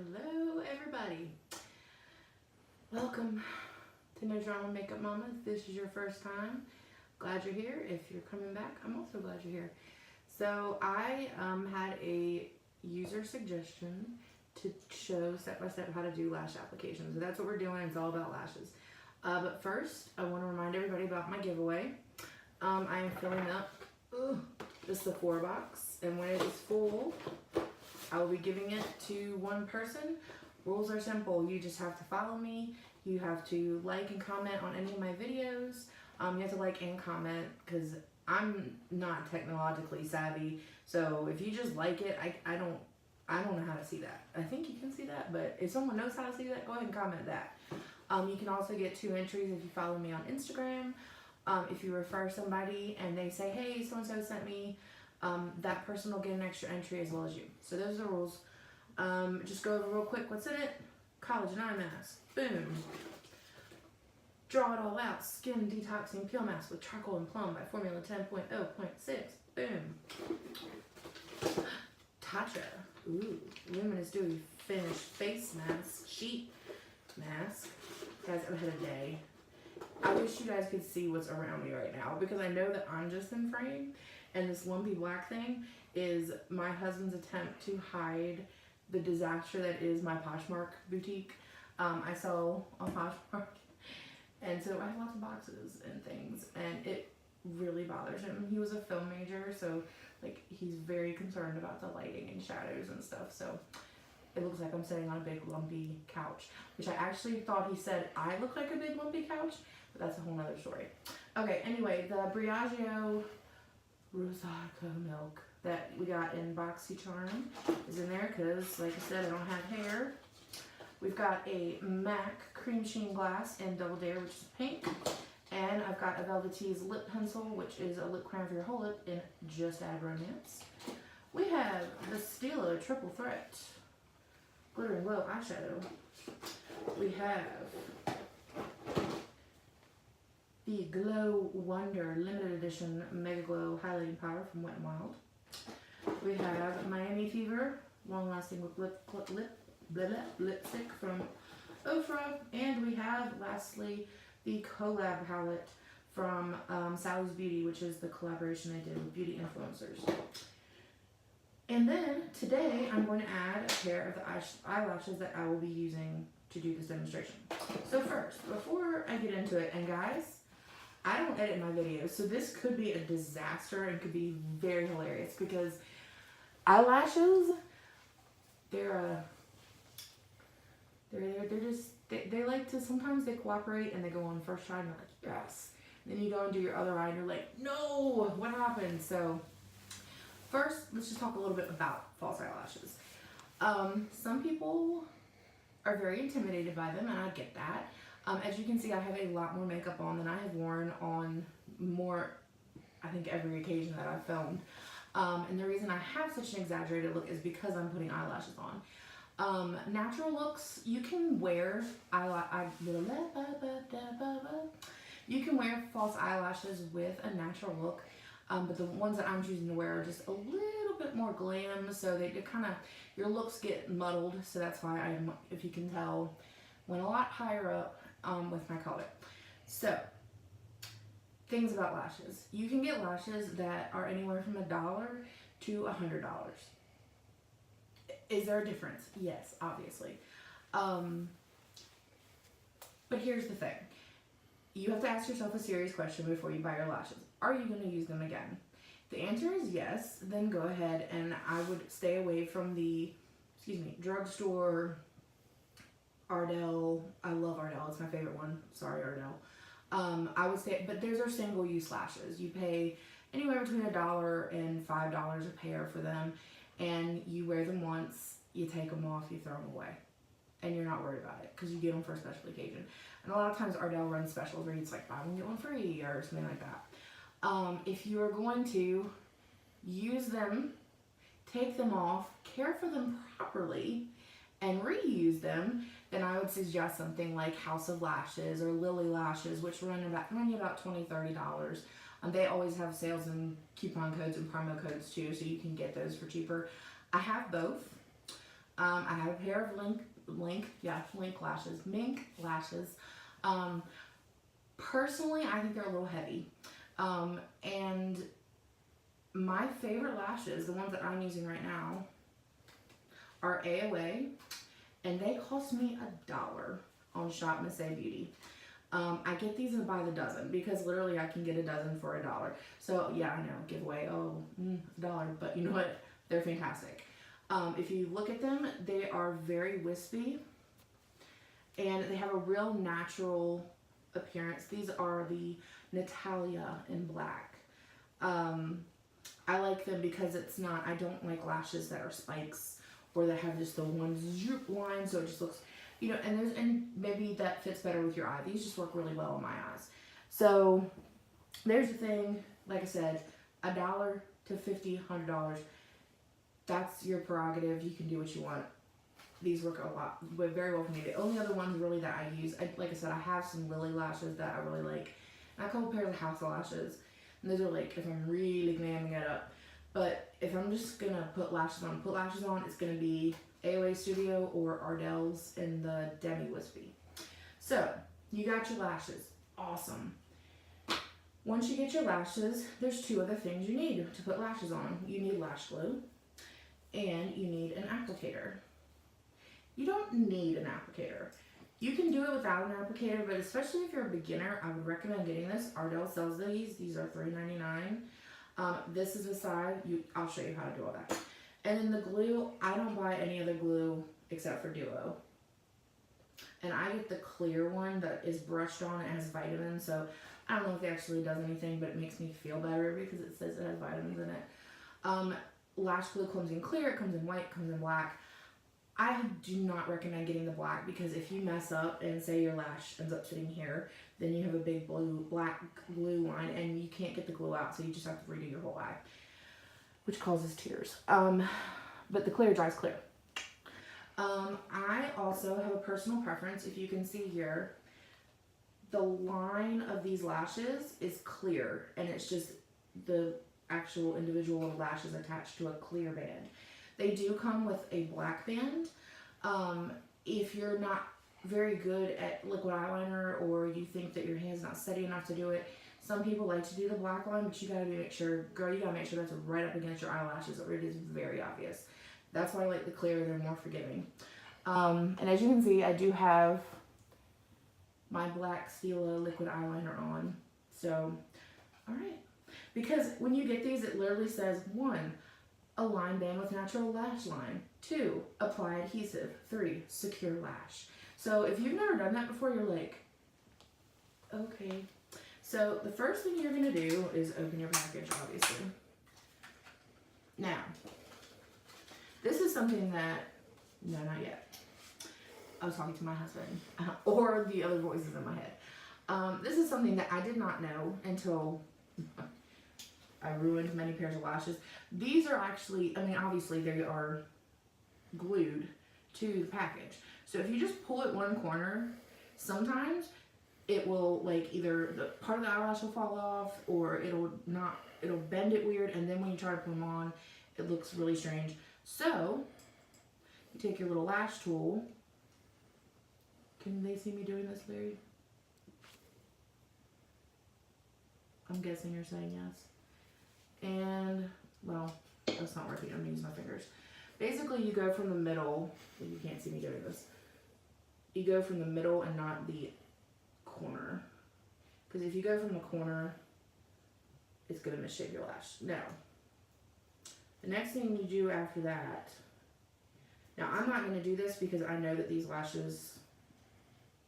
Hello everybody. Welcome to Nodramamakeupmama. If this is your first time, glad you're here. If you're coming back, I'm also glad you're here. So I had a user suggestion to show step-by-step how to do lash applications. So that's what we're doing. It's all about lashes. But first, I want to remind everybody about my giveaway. I am filling up this Sephora box, and when it is full, I will be giving it to one person. Rules are simple. You just have to follow me. You have to like and comment on any of my videos. You have to like and comment because I'm not technologically savvy. So if you just like it, I don't know how to see that. I think you can see that, but if someone knows how to see that, go ahead and comment that. You can also get 2 entries if you follow me on Instagram. If you refer somebody and they say, hey, so-and-so sent me, that person will get an extra entry as well as you. So those are the rules. Just go over real quick what's in it. Collagen eye mask. Boom. Draw it all out. Skin detoxing peel mask with charcoal and plum by formula 10.0.6. Boom. Tatcha. Ooh. Luminous dewy finish face mask. Sheet mask. Guys, I've had a day. I wish you guys could see what's around me right now because I know that I'm just in frame. And this lumpy black thing is my husband's attempt to hide the disaster that is my Poshmark boutique. I sell on Poshmark, and so I have lots of boxes and things, and it really bothers him. He was a film major, so like he's very concerned about the lighting and shadows and stuff. So it looks like I'm sitting on a big lumpy couch, which I actually thought he said I look like a big lumpy couch, but that's a whole nother story. Okay, anyway, the Briogeo Rosado milk that we got in BoxyCharm is in there because, like I said, I don't have hair. We've got a MAC cream sheen glass in Double Dare, which is pink. And I've got a Velvetese lip pencil, which is a lip crown for your whole lip in Just Add Romance. We have the Stila Triple Threat Glitter and Glow eyeshadow. We have the Glow Wonder Limited Edition Mega Glow Highlighting Powder from Wet n Wild. We have Miami Fever Long Lasting Lipstick from Ofra. And we have, lastly, the collab palette from Sally's Beauty, which is the collaboration I did with beauty influencers. And then, today, I'm going to add a pair of the eyelashes that I will be using to do this demonstration. So first, before I get into it, and guys, I don't edit my videos, so this could be a disaster and could be very hilarious because eyelashes, they're just, they like to, sometimes they cooperate and they go on first try and you're like, yes. And then you go and do your other eye and you're like, no, what happened? So first, let's just talk a little bit about false eyelashes. Some people are very intimidated by them, and I get that. As you can see, I have a lot more makeup on than I have worn on I think every occasion that I've filmed. And the reason I have such an exaggerated look is because I'm putting eyelashes on. Natural looks, you can wear you can wear false eyelashes with a natural look, but the ones that I'm choosing to wear are just a little bit more glam, so they kind of, your looks get muddled, so that's why I'm, if you can tell, went a lot higher up with my color. So, things about lashes. You can get lashes that are anywhere from $1 to $100. Is there a difference? Yes, obviously. But here's the thing. You have to ask yourself a serious question before you buy your lashes. Are you going to use them again? If the answer is yes, then go ahead, and I would stay away from the, drugstore Ardell. I love Ardell. It's my favorite one. Sorry, Ardell. I would say, but those are single-use lashes. You pay anywhere between $1 and $5 a pair for them, and you wear them once, you take them off, you throw them away, and you're not worried about it because you get them for a special occasion. And a lot of times Ardell runs specials where it's like buy one get one free or something like that. If you are going to use them, take them off, care for them properly, and reuse them, then I would suggest something like House of Lashes or Lily Lashes, which run you about $20, $30. They always have sales and coupon codes and promo codes too, so you can get those for cheaper. I have both. I have a pair of mink lashes. Personally, I think they're a little heavy. And my favorite lashes, the ones that I'm using right now, are AOA, and they cost me $1 on Shop Miss A Beauty. I get these by the dozen because literally I can get a dozen for $1. So yeah, I know, giveaway, $1, but you know what? They're fantastic. If you look at them, they are very wispy and they have a real natural appearance. These are the Natalia in black. I like them because I don't like lashes that are spikes or that have just the one zoop line, so it just looks, you know, and maybe that fits better with your eye. These just work really well on my eyes. So there's the thing, like I said, $1 to $50, $100. That's your prerogative. You can do what you want. These work a lot, but very well for me. The only other ones really that I use, like I said, I have some Lily lashes that I really like, and a couple pairs of House lashes. And those are like if I'm really glamming it up. But if I'm just gonna put lashes on, it's gonna be AOA Studio or Ardell's in the Demi Wispy. So you got your lashes, awesome. Once you get your lashes, there's two other things you need to put lashes on. You need lash glue and you need an applicator. You don't need an applicator. You can do it without an applicator, but especially if you're a beginner, I would recommend getting this. Ardell sells these. These are $3.99. This is the side. I'll show you how to do all that. And then the glue, I don't buy any other glue except for Duo. And I get the clear one that is brushed on. It has vitamins, so I don't know if it actually does anything, but it makes me feel better because it says it has vitamins in it. Lash glue comes in clear, it comes in white, it comes in black. I do not recommend getting the black because if you mess up and say your lash ends up sitting here, then you have a big black glue line and you can't get the glue out, so you just have to redo your whole eye, which causes tears. But the clear dries clear. I also have a personal preference. If you can see here, the line of these lashes is clear and it's just the actual individual little lashes attached to a clear band. They do come with a black band. If you're not very good at liquid eyeliner or you think that your hand's not steady enough to do it, some people like to do the black line, but you gotta make sure, girl, you gotta make sure that's right up against your eyelashes or it is very obvious. That's why I like the clear, they're more forgiving. And as you can see, I do have my black Stila liquid eyeliner on. So, all right. Because when you get these, it literally says 1, a line band with natural lash line. 2, apply adhesive. 3, secure lash. So if you've never done that before, you're like, okay. So the first thing you're gonna do is open your package, obviously. Now, this is something that, no, not yet. I was talking to my husband, or the other voices in my head. This is something that I did not know until I ruined many pairs of lashes. These are actually, I mean, obviously they are glued to the package. So if you just pull it one corner, sometimes it will like either the part of the eyelash will fall off or it'll bend it weird, and then when you try to put them on, it looks really strange. So you take your little lash tool. Can they see me doing this, Larry? I'm guessing you're saying yes. And, well, that's not working. I'm gonna use my fingers. Basically, you go from the middle. You can't see me doing this. You go from the middle and not the corner. Because if you go from the corner, it's gonna misshape your lash. Now, the next thing you do after that, now I'm not gonna do this because I know that these lashes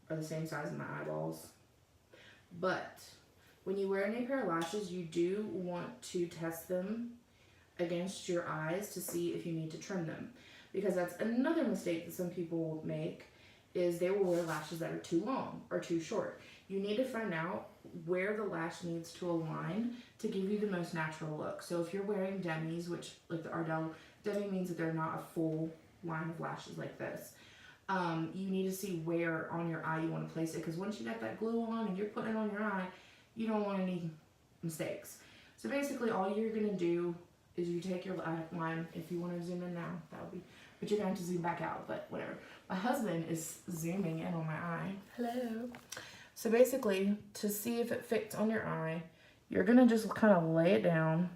are the same size as my eyeballs. But when you wear any pair of lashes, you do want to test them against your eyes to see if you need to trim them. Because that's another mistake that some people make, is they will wear lashes that are too long or too short. You need to find out where the lash needs to align to give you the most natural look. So if you're wearing demis, which like the Ardell, demi means that they're not a full line of lashes like this. You need to see where on your eye you want to place it, because once you got that glue on and you're putting it on your eye, you don't want any mistakes. So basically all you're going to do is you take your line, if you want to zoom in now, that would be, but you're going to have to zoom back out, but whatever. My husband is zooming in on my eye. Hello. So basically, to see if it fits on your eye, you're going to just kind of lay it down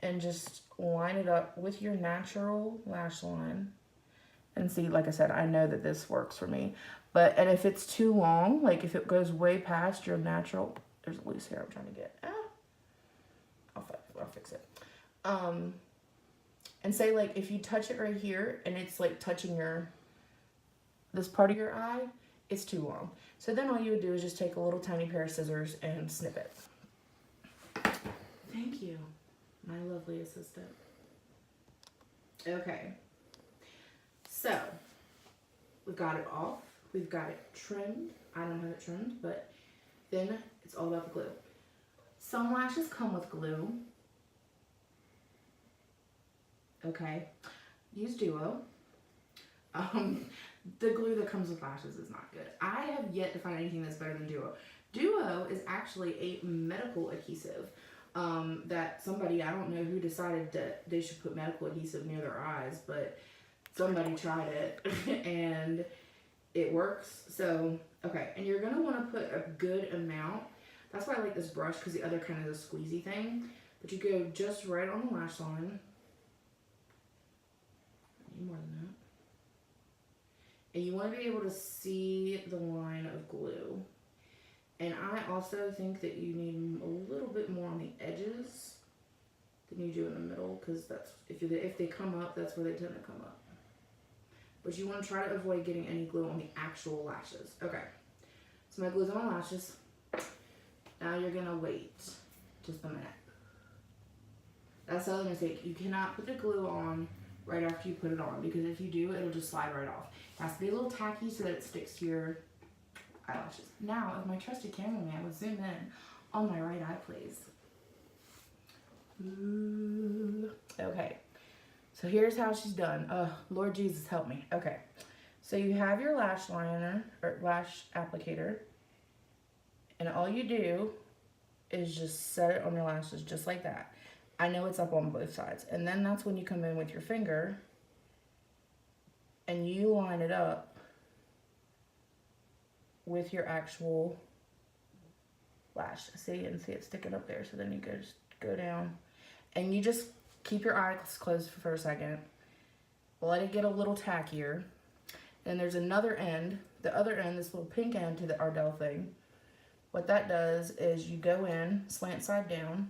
and just line it up with your natural lash line. And see, like I said, I know that this works for me. But, and if it's too long, like if it goes way past your natural, there's a loose hair I'm trying to get. I'll fix it. And say like if you touch it right here and it's like touching this part of your eye, it's too long. So then all you would do is just take a little tiny pair of scissors and snip it. Thank you, my lovely assistant. Okay. So, we've got it off. We've got it trimmed. I don't have it trimmed, but then it's all about the glue. Some lashes come with glue. Okay. Use Duo. The glue that comes with lashes is not good. I have yet to find anything that's better than Duo. Duo is actually a medical adhesive that somebody, I don't know who decided that they should put medical adhesive near their eyes, but somebody tried it and it works. So, okay, and you're going to want to put a good amount. That's why I like this brush, because the other kind of is a squeezy thing. But you go just right on the lash line. I need more than that. And you want to be able to see the line of glue. And I also think that you need a little bit more on the edges than you do in the middle, because that's if they come up, that's where they tend to come up. But you want to try to avoid getting any glue on the actual lashes. Okay, so my glue's on my lashes. Now you're gonna wait just a minute. That's the other mistake. You cannot put the glue on right after you put it on, because if you do, it'll just slide right off. It has to be a little tacky so that it sticks to your eyelashes. Now, if my trusty cameraman would zoom in on my right eye, please. Ooh. Okay, so here's how she's done. Lord Jesus, help me. Okay, so you have your lash liner, or lash applicator, and all you do is just set it on your lashes just like that. I know it's up on both sides. And then that's when you come in with your finger and you line it up with your actual lash. See, and see it sticking up there. So then you just go down and you just keep your eyes closed for a second. Let it get a little tackier. Then there's another end, the other end, this little pink end to the Ardell thing. What that does is you go in slant side down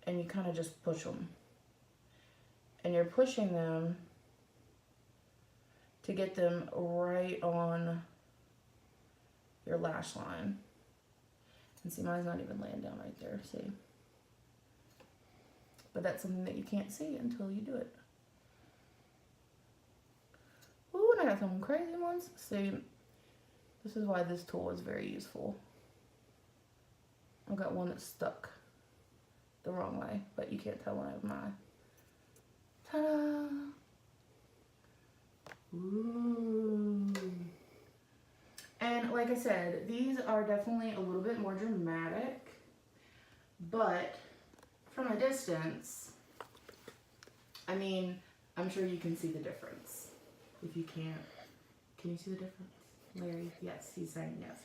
and you kind of just push them. And you're pushing them to get them right on your lash line. And see, mine's not even laying down right there, see? But that's something that you can't see until you do it. Ooh, and I got some crazy ones. See, this is why this tool is very useful. I've got one that's stuck the wrong way, but you can't tell when I have my eye. Ta-da! Ooh. And like I said, these are definitely a little bit more dramatic, but from a distance, I mean, I'm sure you can see the difference. If you can't, can you see the difference? Larry, yes, he's saying yes.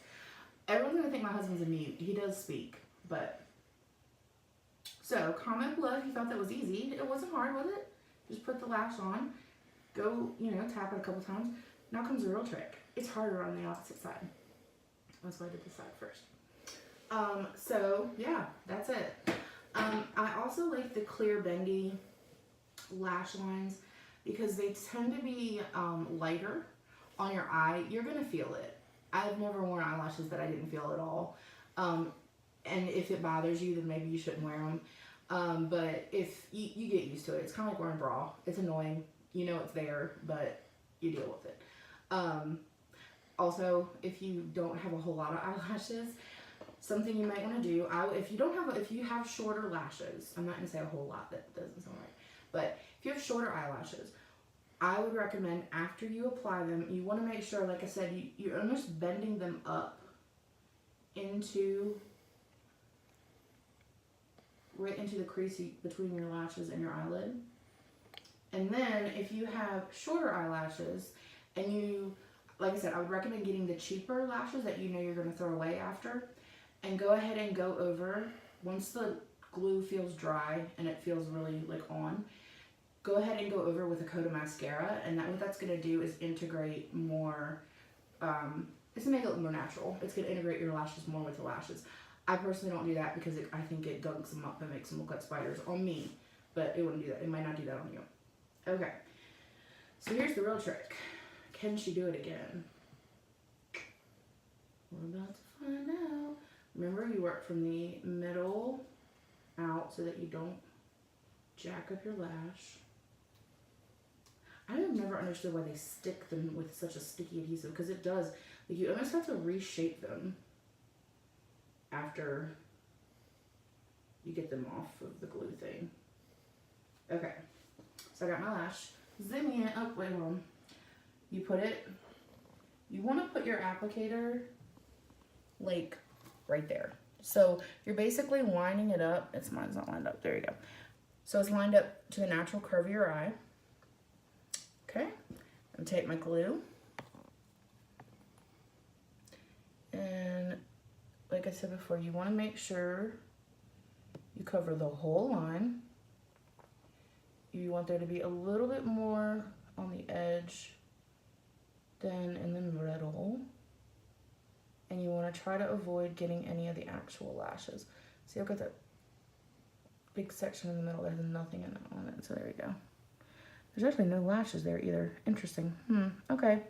Everyone's gonna think my husband's a mute. He does speak, but. So, comment below if you thought that was easy. It wasn't hard, was it? Just put the lash on, go, tap it a couple times. Now comes the real trick. It's harder on the opposite side. That's why I did this side first. So, yeah, that's it. I also like the clear bendy lash lines because they tend to be lighter on your eye. You're going to feel it. I've never worn eyelashes that I didn't feel at all. And if it bothers you, then maybe you shouldn't wear them. But if you get used to it, it's kind of like wearing a bra. It's annoying. You know it's there, but you deal with it. Also, if you don't have a whole lot of eyelashes, something you might want to do, if you have shorter lashes, I'm not going to say a whole lot, that doesn't sound right, but if you have shorter eyelashes, I would recommend after you apply them, you want to make sure, like I said, you're almost bending them up right into the crease between your lashes and your eyelid. And then if you have shorter eyelashes and you, like I said, I would recommend getting the cheaper lashes that you know you're going to throw away after, and go ahead and go over, once the glue feels dry and it feels really like on, go ahead and go over with a coat of mascara, and what that's going to do is integrate more, it's going to make it look more natural. It's going to integrate your lashes more with the lashes. I personally don't do that because I think it gunks them up and makes them look like spiders on me, but it wouldn't do that. It might not do that on you. Okay, so here's the real trick. Can she do it again? We're about to find out. Remember, you work from the middle out so that you don't jack up your lash. I have never understood why they stick them with such a sticky adhesive, because it does. Like, you almost have to reshape them after you get them off of the glue thing. Okay, so I got my lash. Zooming it up, wait, hold on. You want to put your applicator like right there. So you're basically lining it up. Mine's not lined up. There you go. So it's lined up to the natural curve of your eye. Okay, I'm take my glue. And like I said before, you want to make sure you cover the whole line. You want there to be a little bit more on the edge than in the middle. And you want to try to avoid getting any of the actual lashes. See, I've got that big section in the middle that has nothing on it. So there you go. There's actually no lashes there either. Interesting. Okay.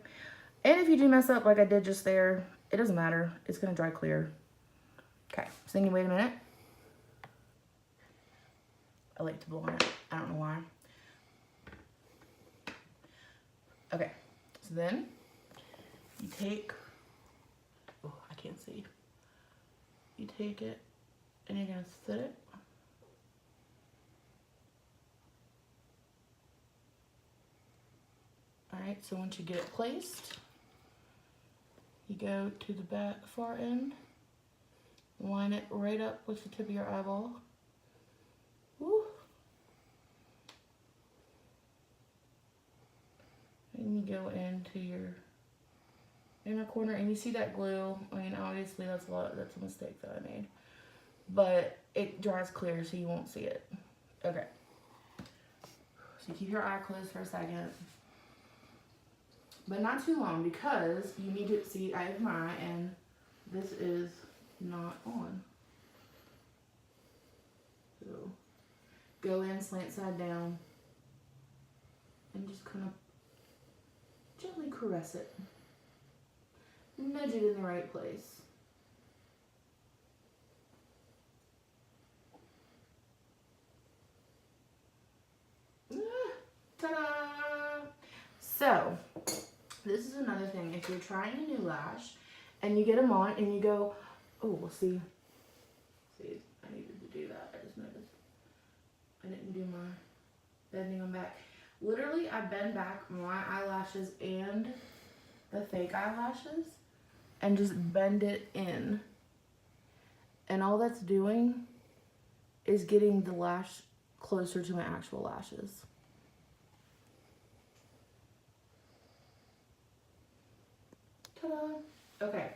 And if you do mess up like I did just there, it doesn't matter. It's going to dry clear. Okay. So then you wait a minute. I like to blow on it. I don't know why. Okay. So then you take, oh, I can't see. You take it and you're going to set it. Alright, so once you get it placed, you go to the far end, line it right up with the tip of your eyeball. Woo. And you go into your inner corner, and you see that glue. I mean, obviously that's a mistake that I made, but it dries clear so you won't see it. Okay. So you keep your eye closed for a second. But not too long, because you need to see, I have my eye and this is not on. So go in slant side down and just kind of gently caress it. Nudge it in the right place. Ta-da! So this is another thing. If you're trying a new lash and you get them on and you go, oh, well, see, I needed to do that. I just noticed I didn't do my bending them back. Literally, I bend back my eyelashes and the fake eyelashes and just bend it in. And all that's doing is getting the lash closer to my actual lashes. Ta-da! Okay.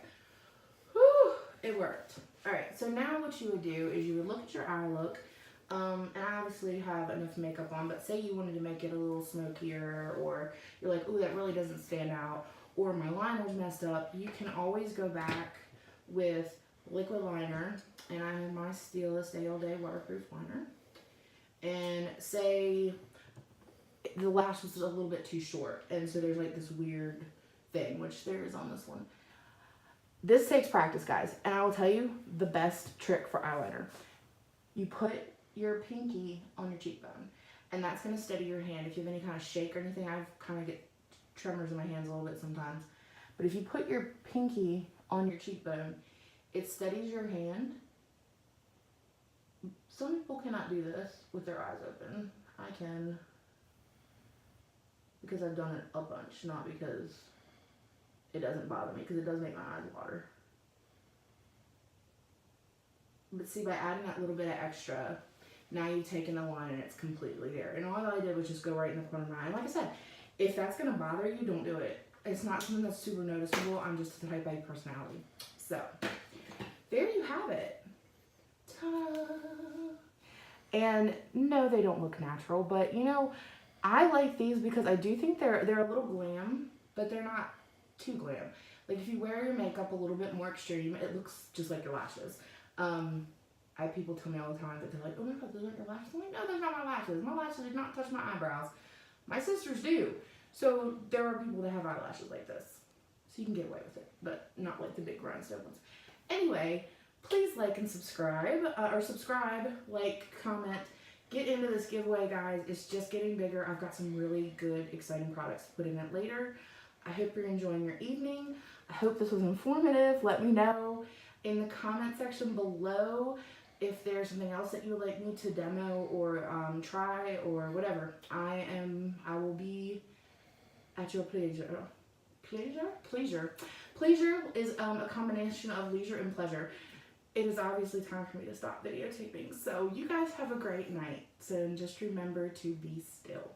Whew, it worked. Alright, so now what you would do is you would look at your eye look. And I obviously have enough makeup on, but say you wanted to make it a little smokier, or you're like, ooh, that really doesn't stand out, or my liner's messed up, you can always go back with liquid liner, and I have my Stylist Day All Day waterproof liner, and say the lash was a little bit too short, and so there's like this weird thing, which there is on this one. This takes practice, guys, and I will tell you the best trick for eyeliner. You put your pinky on your cheekbone, and that's going to steady your hand. If you have any kind of shake or anything, I kind of get tremors in my hands a little bit sometimes, but if you put your pinky on your cheekbone, it steadies your hand. Some people cannot do this with their eyes open. I can, because I've done it a bunch, not because it doesn't bother me, because it does make my eyes water. But see, by adding that little bit of extra, Now you've taken the line and it's completely there. And all I did was just go right in the corner of my eye. And like I said, if that's going to bother you, don't do it. It's not something that's super noticeable. I'm just a type A personality. So, there you have it. Ta-da! And no, they don't look natural, but you know, I like these because I do think they're a little glam, but they're not too glam. Like if you wear your makeup a little bit more extreme, it looks just like your lashes. I have people tell me all the time that they're like, oh my god, those aren't your lashes. I'm like, no, those are not my lashes. My lashes do not touch my eyebrows. My sisters do. So there are people that have eyelashes like this. So you can get away with it, but not like the big rhinestone ones. Anyway, please like and subscribe, like, comment. Get into this giveaway, guys. It's just getting bigger. I've got some really good, exciting products to put in it later. I hope you're enjoying your evening. I hope this was informative. Let me know in the comment section below if there's something else that you would like me to demo or try or whatever. I will be at your pleasure. Pleasure is a combination of leisure and pleasure. It is obviously time for me to stop videotaping. So you guys have a great night. So just remember to be still.